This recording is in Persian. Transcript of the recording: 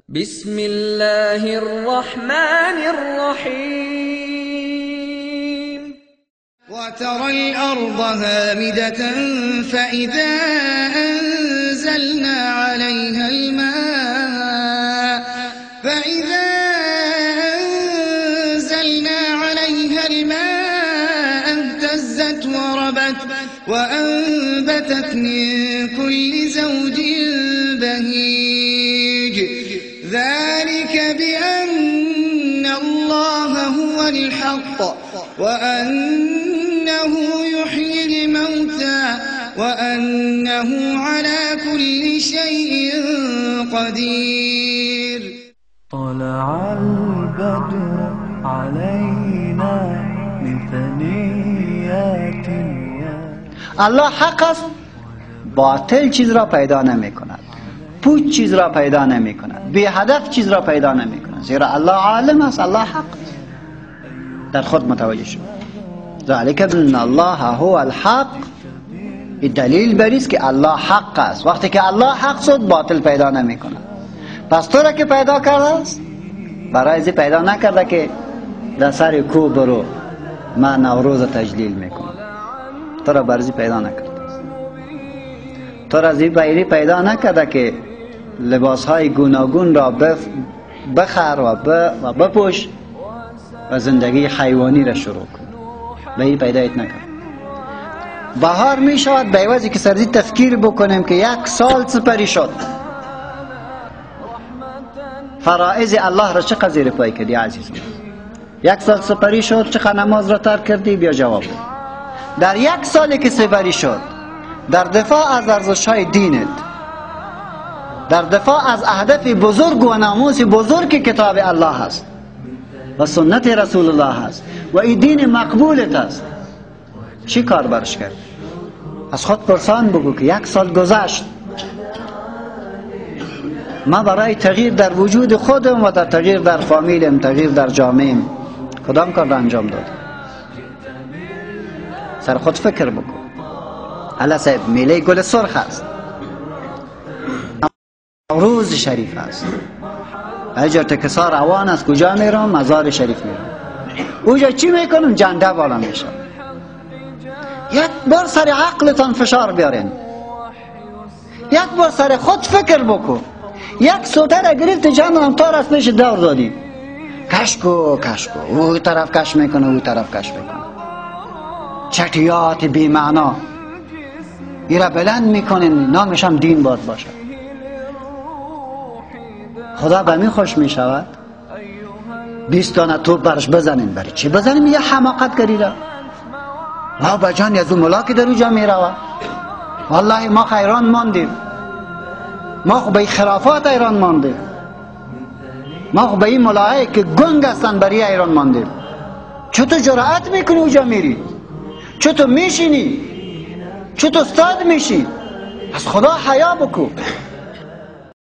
بسم الله الرحمن الرحيم وترى الأرض هامدة فإذا أنزلنا عليها الماء اهتزت وربت وأنبتت من كل زوج بهيج ذلك بأن الله هو الحق وأنه يحيي الموتى وأنه على كل شيء قدير. طلع البدر علينا من ثنيات الله حق است، باطل چیز را پیدا نمی کند، پوچ چیز را پیدا نمی کند، بی هدف چیز را پیدا نمی کند، زیرا الله عالم است، الله حق است. در خود متوجه شد. ذلك بأن الله هو الحق. این دلیل بر است که الله حق است. وقتی که الله حق شد باطل پیدا نمی کند. پس تو را که پیدا کرده است برای ازی پیدا نکرده که در سر کو برو من نوروز تجلیل میکنم. تو را برزی پیدا نکرده است. تو را ازی پیدا نکرده که لباس های گوناگون را بخر و بپوش و زندگی حیوانی را شروع کن. به این پیدایت نکرد. بهار می شود به عوضی که سرزی تفکیر بکنیم که 1 سال سپری شد، فرائض الله را چه زیر پای کردی عزیزم؟ 1 سال سپری شد، چقدر نماز را ترک کردی؟ بیا جواب بده. در 1 سالی که سپری شد در دفاع از ارزش‌های دینت، در دفاع از اهداف بزرگ و ناموس بزرگ که کتاب الله هست و سنت رسول الله هست و این دین مقبولت است، چی کار برش کرد؟ از خود پرسان بگو که 1 سال گذشت، ما برای تغییر در وجود خودم و در تغییر در فامیلم، تغییر در جامعهم کدام کار را انجام داد؟ سر خود فکر بکن. الله صاحب میله گل سرخ است، روز شریف است، اجر تکسار روان است، کجا میرم؟ مزار شریف میرم. اوجا چی میکنم؟ جنده بالا میشم. 1 بار سر عقلتان فشار بیارین، 1 بار سر خود فکر بکن. 1 سوتر گرفت جنم تا راست پیش دور دادی، کشکو او طرف کش میکنه، او طرف کش میکنه، چټیات بی معنا ایرا بلند میکنین، نامش هم دین باد باشه. خدا به می خوش میشود 20 تا توپ برش بزنین. برای چی بزنیم؟ یه حماقت کردیده. ما بجان از اون ملاک در اونجا میروه. والله ما خیران ماندیم، ما خو به خرافات ایران ماندیم، ما خو به این ملاحه که گنگ هستن برای ایران ماندیم. چطور جرأت میکنی اونجا میری؟ چطور میشینی؟ چطور استاد میشی؟ از خدا حیا بکن.